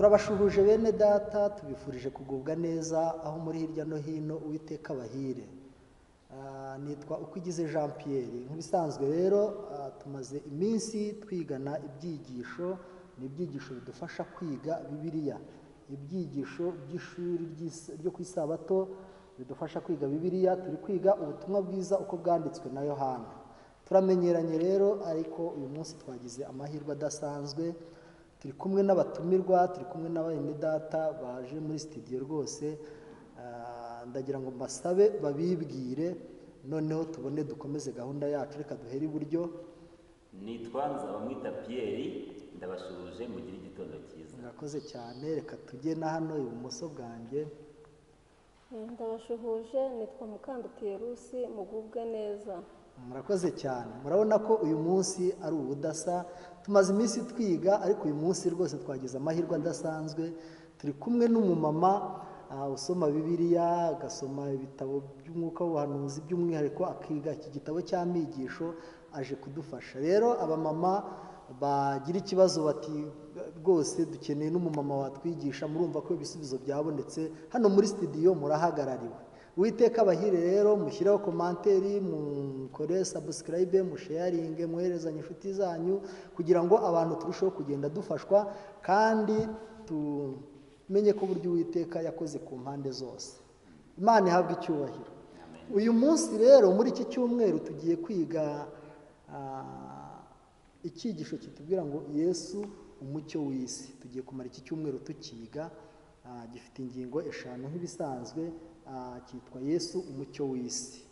turabashuhuje bene data, tubifurije kugubwa neza aho muri hirya no hino. Uwiteka abahire. Nitwa Ukwigize Jean Pierre. Nk'ibisanzwe rero tumaze iminsi twigana ibyigisho, n'ibyigisho bidufasha kwiga Bibiliya, ibyigisho by'ishuri ryo ku isabato bidufasha kwiga Bibiliya. Turi kwiga ubutumwa bwiza uko bwanditswe na Yohana. Turamenyeranye rero, ariko uyu munsi twagize amahirwe adasanzwe. Turi kumwe n'abatumirwa, turi kumwe n'abene data baje muri studio rwose. Ndagira ngo mbasabe babibwire, noneho tubone dukomeze gahunda yacu. Reka duhere iburyo. Nitwa Nzabamwita Pierre, ndabashuje mugire igitondo cyiza. Murakoze cyane. Reka tujye na hano ibumoso bwanjye. Ndabashuhuje, nitwa Mukandutiye Rusi, mugubwe neza. Murakoze cyane. Murabona ko uyu munsi ari ubudasa. Tumaze iminsi twiga, ariko uyu munsi rwose twagize amahirwe adasanzwe. Turi kumwe n'umumama usoma Bibiliya, agasoma ibitabo by'umwuka w'ubuhanuzi, by'umwihariko akiga iki gitabo cy'amigisho. Aje kudufasha rero. Abamama bagira ikibazo bati rwose dukeneye n'umumama watwigisha, murumva ko ibisubizo byabonetse hano muri studio. Murahagarariwe. Uwiteka abahire rero. Mushyireho komanteri, mukore subscribe, musharinge, mwoherezanye inshuti zanyu, kugira ngo abantu turusheho kugenda dufashwa, kandi tumenye ko buryo Uwiteka yakoze ku mpande zose. Imana ihabwe icyubahiro. Uyu munsi rero, muri iki cyumweru tugiye kwiga icyigisho kitubwira ngo Yesu umucyo w'isi. Tugiye kumara iki cyumweru tukiga. Gifite ingingo eshanu nk'ibisanzwe. Cyitwa Yesu umucyo w'isi.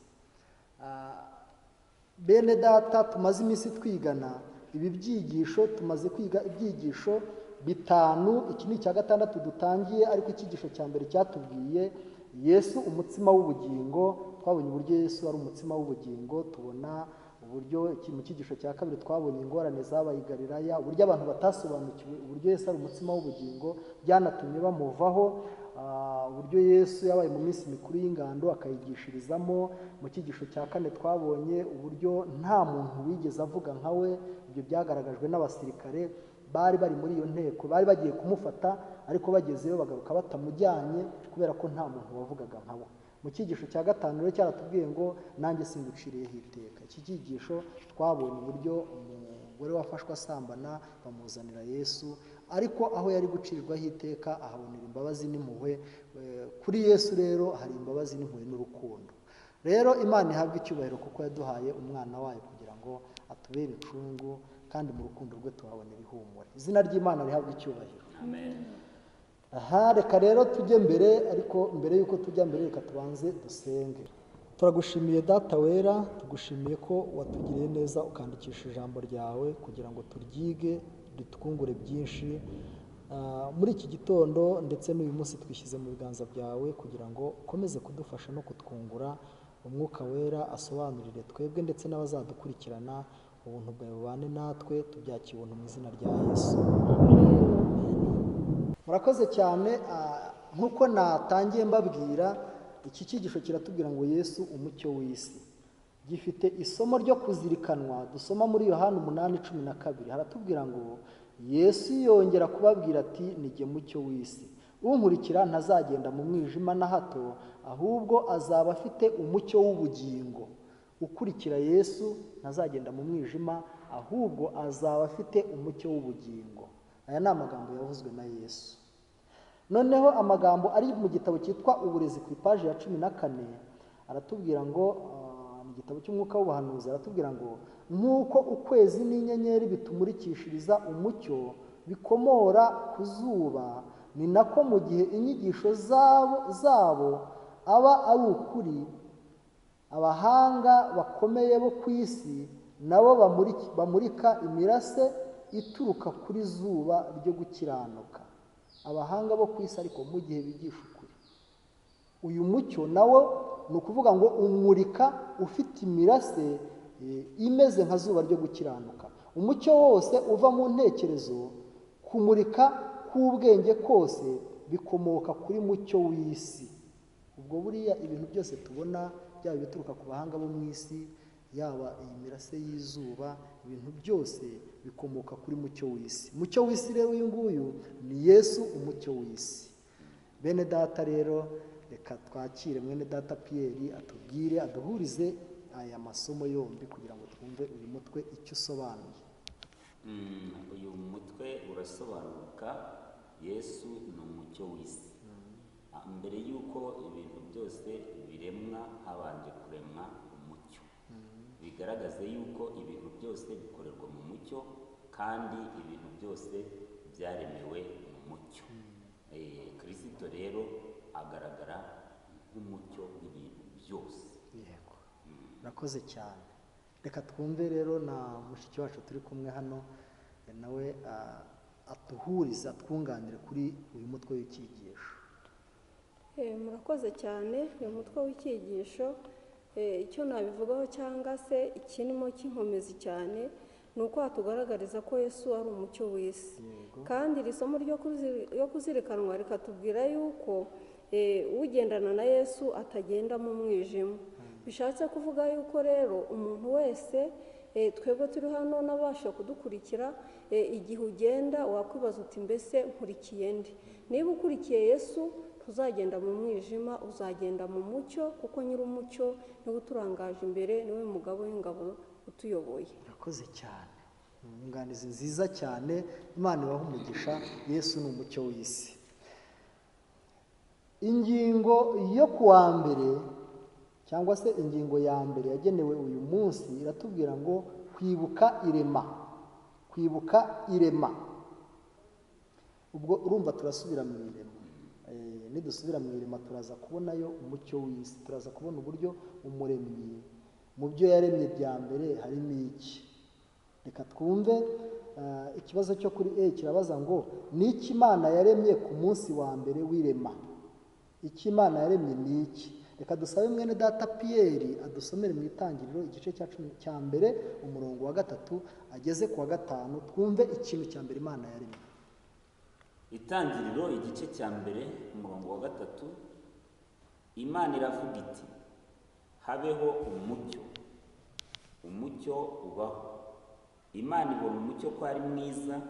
Bene data, tumaze iminsi twigana ibi byigisho. Tumaze kwiga ibyigisho bitanu. Iki ni icya gatandatu dutangiye, ariko icyigisho cya mbere cyatubwiye Yesu umutsima w'ubugingo. Twabonye uburyo Yesu ari umutsima w'ubugingo. Tubona uburyo mu cyigisho cya kabiri twabonye ingorane zabaye i Galilaya, uburyo abantu batasobanukiwe uburyo Yesu ari umutsima w'ubugingo byanatumye bamuvaho. Uburyo Yesu yabaye mu minsi mikuru y'ingando akayigishirizamo. Mu cyigisho cya kane twabonye uburyo nta muntu wigeze avuga nka we. Ibyo byagaragajwe n'abasirikare bari bari muri iyo nteko, bari bagiye kumufata, ariko bagezeyo bagaruka batamujyanye kubera ko nta muntu wavugaga nka we. Mu cyigisho cya gatanu rero cyaratubwiye ngo nanjye singuciriyeho iteka. Iki cyigisho twabonye uburyo umugore wafashwe asambana bamuzanira Yesu, ariko aho yari gucirirwaho iteka ahabonera imbabazi n'impuhwe. Kuri Yesu rero hari imbabazi n'impuhwe n'urukundo. Rero Imana ihabwe icyubahiro, kuko yaduhaye umwana wayo kugira ngo atubere incungu, kandi mu rukundo rwe tuhabonera ihumure. Izina ry'Imana rihabwe icyubahiro. Amen. Reka rero tujye mbere, ariko mbere y'uko tujya mbere reka tubanze dusenge. Turagushimiye Data wera, tugushimiye ko watugiriye neza ukandikisha ijambo ryawe kugira ngo turyige ritwungure byinshi. Muri iki gitondo ndetse n'uyu munsi twishyize mu biganza byawe kugira ngo ukomeze kudufasha no kutwungura. Umwuka wera asobanurire twebwe ndetse n'abazadukurikirana. Ubuntu bwawe bubane natwe, tubyakiye ubuntu mu izina rya Yesu. Murakoze cyane. Nk'uko natangiye mbabwira, iki cyigisho kiratubwira ngo Yesu umucyo w'isi. Gifite isomo ryo kuzirikanwa dusoma muri Yohana 8:12. Haratubwira ngo Yesu yongera kubabwira ati, ni jye mucyo w'isi. Unkurikira ntazagenda mu mwijima na hato, ahubwo azaba afite umucyo w'ubugingo. Ukurikira Yesu ntazagenda mu mwijima, ahubwo azaba afite umucyo w'ubugingo. Aya ni amagambo yavuzwe na Yesu. Noneho amagambo ari mu gitabo cyitwa Uburezi ku ipaji ya 14 aratubwira ngo, ni igitabo cy'umwuka w'ubuhanuzi. Aratubwira ngo nk'uko ukwezi n'inyenyeri bitumurikishiriza umucyo bikomora ku zuba, ni nako mu gihe inyigisho zabo aba ari ukuri, abahanga bakomeye bo ku isi nabo bamurika imirase ituruka kuri zuba ryo gukiranuka. Abahanga bo ku isi ariko mu gihe bigisha ukuri. Uyu mucyo nawo ni ukuvuga ngo umurika ufite imirase imeze nka zuba ryo gukiranuka. Umucyo wose uva mu ntekerezo, kumurika k'ubwenge kose bikomoka kuri mucyo w'isi. Ubwo buriya ibintu byose tubona, byaba bituruka ku bahanga bo mu isi, yaba iyi mirase y'izuba, ibintu byose bikomoka kuri mucyo w'isi. Mucyo w'isi rero uyu nguyu ni Yesu umucyo w'isi. Bene data rero, reka twakire mwene data Pierre atubwire, aduhurize aya masomo yombi kugira ngo twumve uyu mutwe icyo usobanuye. Uyu mutwe urasobanuka, Yesu ni umucyo w'isi. Mbere y'uko ibintu byose biremwa habanje kuremwa umucyo, bigaragaze yuko ibintu byose bikorerwa mu mucyo kandi ibintu byose byaremewe mu mucyo. Kristo rero agaragara nk'umucyo w'ibintu byose. Yego, urakoze cyane. Reka twumve rero na mushiki wacu turi kumwe hano, nawe atuhuriza, twunganire kuri uyu mutwe w'icyigisho. Murakoze cyane. uyu mutwe w'icyigisho icyo nabivugaho cyangwa se ikirimo cy'inkomezi cyane ni uko hatugaragariza ko Yesu ari umucyo w'isi. Kandi iri somo ryo kuzirikanwa rikatubwira yuko ugendana na Yesu atagenda mu mwijima. Bishatse kuvuga yuko rero umuntu wese, twebwe turi hano n'abasha kudukurikira, igihe ugenda wakwibaza uti mbese nkurikiye nde? Niba ukurikiye Yesu ntuzagenda mu mwijima, uzagenda mu mucyo, kuko nyir'umucyo niwe uturangaje imbere, niwe mugabo w'ingabo utuyoboye. Urakoze cyane, inyunganizi nziza cyane. Imana ibaha umugisha. Yesu ni umucyo w'isi. Ingingo yo kuwa mbere cyangwa se ingingo ya mbere yagenewe uyu munsi iratubwira ngo kwibuka irema. Kwibuka irema. Ubwo urumva turasubira mu irema. Nidusubira mu irema turaza kubonayo umucyo w'isi, turaza kubona uburyo umuremyi mu byo yaremye bya mbere harimo iki. Reka twumve ikibazo cyo kuri kirabaza ngo ni iki Imana yaremye ku munsi wa mbere w'irema? Iki Imana yaremye ni iki? Reka dusabe mwene data Pierre adusomere mu Itangiriro igice cya mbere umurongo wa 3 ageze ku wa 5, twumve ikintu cya mbere Imana yaremye. Itangiriro igice cya mbere umurongo wa 3, Imana iravuga iti habeho umucyo, umucyo ubaho. Imana ibona umucyo ko ari mwiza,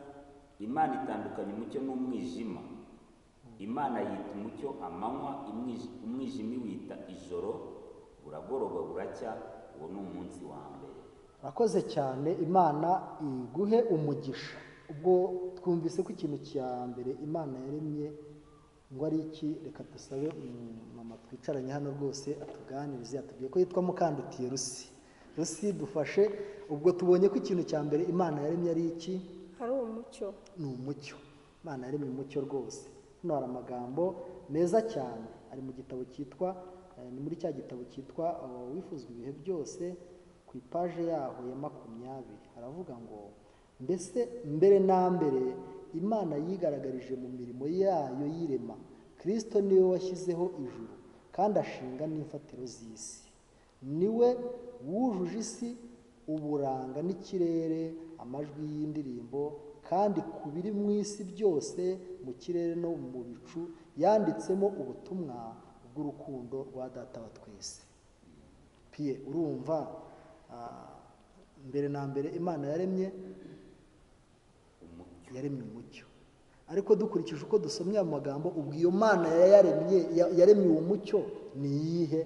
Imana itandukanya umucyo n'umwijima. Imana yita umucyo amanywa, umwijima iwita ijoro, buragoroba buracya, uwo ni umunsi wa mbere. Urakoze cyane, Imana iguhe umugisha. Ubwo twumvise ko ikintu cya mbere Imana yaremye ngo ari iki. Reka dusabe mama twicaranye hano rwose atuganirize, atubwiye ko yitwa Mukandutiye Rusi. Rusi dufashe. Ubwo tubonye ko ikintu cya mbere Imana yaremye ari iki? Hari umucyo. Ni umucyo. Imana yaremye umucyo rwose. Hano hari amagambo meza cyane ari mu gitabo cyitwa, ni muri cya gitabo cyitwa wifuzwa ibihe byose, ku ipaje yaho ya 20 haravuga ngo mbese mbere na mbere Imana yigaragarije mu mirimo yayo y'irema. Kristo niwe washyizeho ijuru kandi ashinga n'imfatiro z'isi. Niwe wujuje isi uburanga n'ikirere, amajwi y'indirimbo, kandi ku biri mu isi byose, mu kirere no mu bicu, yanditsemo ubutumwa bw'urukundo rwa Data wa twese. Pierre, urumva mbere na mbere Imana yaremye umucyo. Ariko dukurikije uko dusomye amagambo, ubwo iyo Mana yaremye uwo mucyo ni iyihe?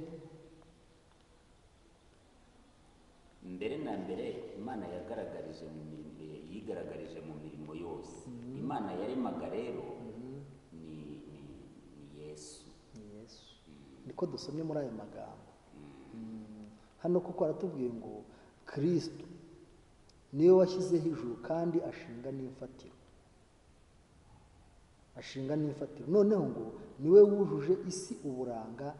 Mbere na mbere Imana yigaragarije mu mirimo yose. Imana yaremaga rero ni Yesu. Niko dusomye muri aya magambo. Hano kuko aratubwiye ngo Kristo niwe washyizeho ijuru kandi ashinga n'imfatiro. Noneho ngo niwe wujuje isi uburanga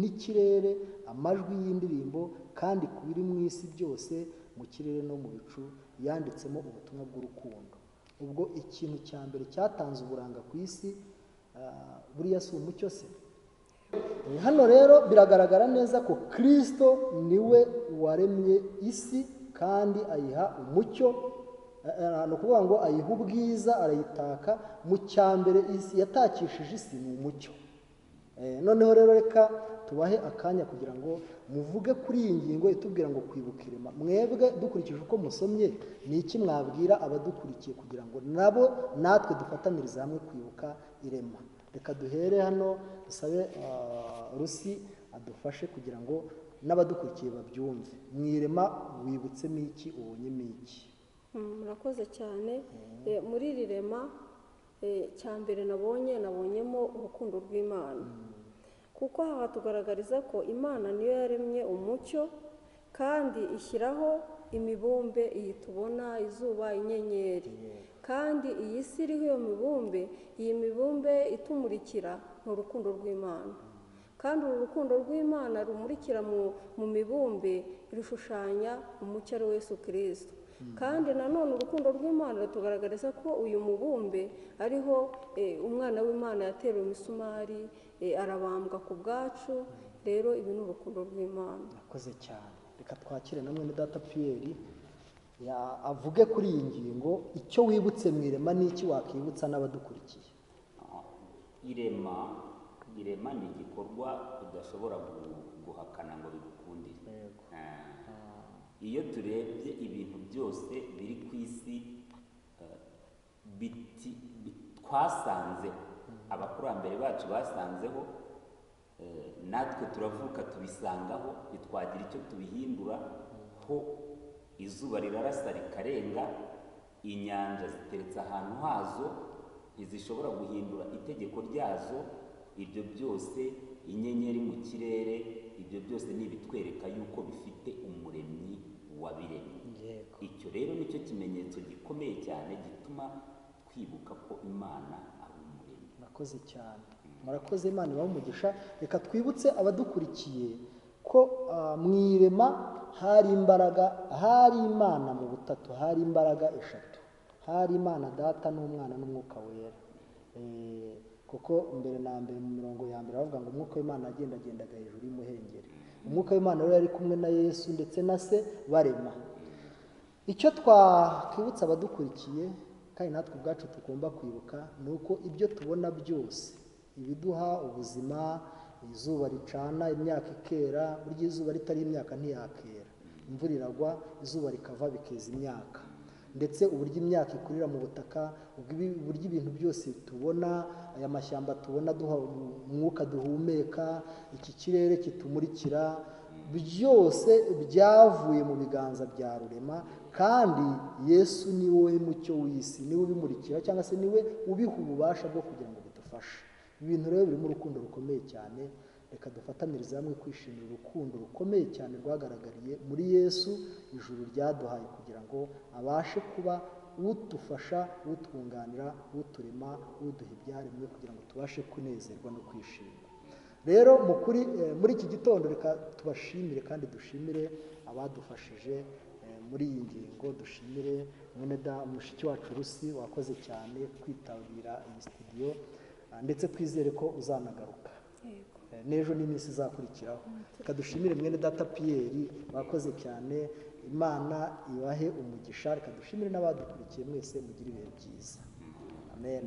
n'ikirere, amajwi y'indirimbo, kandi ku biri mu isi byose, mu kirere no mu bicu, yanditsemo ubutumwa bw'urukundo. Ubwo ikintu cya mbere cyatanze uburanga ku isi, buriya si umucyo se? Hano rero biragaragara neza ko Kristo niwe waremye isi kandi ayiha umucyo. Ni ukuvuga ngo ayiha ubwiza, arayitaka. Mu cya mbere isi yatakishije isi ni umucyo. noneho rero reka tubahe akanya kugira ngo muvuge kuri iyi ngingo itubwira ngo kwibuka irema. Mwebwe dukurikije uko musomye, ni iki mwabwira abadukurikiye kugira ngo nabo natwe dufatanirize hamwe kwibuka irema? Reka duhere hano, dusabe Rusi adufashe kugira ngo n'abadukurikiye babyumve. Mu irema wibutsemo iki, ubonyemo iki? Murakoze cyane. Muri iri rema cya mbere nabonyemo urukundo rw'Imana, kuko aha hatugaragariza ko Imana niyo yaremye umucyo kandi ishyiraho imibumbe iyi tubona, izuba, inyenyeri, kandi iyi si iriho iyo mibumbe, iyi mibumbe itumurikira ni urukundo rw'Imana, kandi uru rukundo rw'Imana rumurikira mu mibumbe rushushanya umucyo ari we Yesu Kristo. Kandi nanone urukundo rw'Imana rutugaragariza ko uyu mubumbe ariho umwana w'Imana yateruwe imisumari, arabambwa ku bwacu. Rero ibi ni urukundo rw'Imana. Murakoze cyane. Reka twakire na mwene data Pierre avuge kuri iyi ngingo, icyo wibutse mu irema n'iki wakibutsa n'abadukurikiye. irema ni igikorwa udashobora guhakana ngo bigukundire. Iyo turebye ibintu byose biri ku isi twasanzeho, abakurambere bacu basanzeho, natwe turavuka tubisangaho, ntitwagira icyo tubihindura ho. Izuba rirarasa rikarenga, inyanja ziteretse ahantu hazo, ntizishobora guhindura itegeko ryazo. Ibyo byose, inyenyeri mu kirere, ibyo byose ni ibitwereka yuko bifite umuremyi wabiremye. Icyo rero nicyo kimenyetso gikomeye cyane gituma twibuka ko Imana ari umuremyi. Murakoze cyane. Murakoze, Imana ibahe umugisha. Reka twibutse abadukurikiye ko mu irema hari imbaraga, hari Imana mu butatu, hari imbaraga eshatu. Hari Imana Data n'Umwana n'Umwuka Wera. Kuko mbere na mbere mu mirongo ya mbere bavuga ngo umwuka w'Imana agendaga hejuru y'umuhengeri. Umwuka w'Imana rero yari kumwe na Yesu ndetse na se barema. Icyo twakwibutsa abadukurikiye kandi natwe ubwacu tugomba kwibuka ni uko ibyo tubona byose, ibiduha ubuzima, izuba ricana imyaka ikera, burya izuba ritari imyaka ntiyakera. Imvura iragwa, izuba rikava bikeza imyaka. Ndetse uburyo imyaka ikurira mu butaka, uburyo ibintu byose tubona, aya mashyamba tubona duha umwuka duhumeka, iki kirere kitumurikira, byose byavuye mu biganza bya rurema. Kandi Yesu ni wowe mucyo w'isi, niwe ubimurikira cyangwa se niwe ubiha ububasha bwo kugira ngo bidufashe. Ibintu rero birimo urukundo rukomeye cyane. Reka dufatanirize hamwe kwishimira urukundo rukomeye cyane rwagaragariye muri Yesu, ijuru ryaduhaye kugira ngo abashe kuba udufasha, utwunganira, uturema, uduha ibyaremwe kugira ngo tubashe kunezerwa no kwishima. Rero muri iki gitondo reka tubashimire kandi dushimire abadufashije muri iyi ngingo. Dushimire mushiki wacu Rusi, wakoze cyane kwitabira iyi studio, ndetse twizere ko uzanagaruka n'ejo n'iminsi izakurikiraho. Reka dushimire mwene data Pierre, wakoze cyane. Imana ibahe umugisha. Reka dushimire n'abadukurikiye mwese, mugire ibihe byiza. Amen.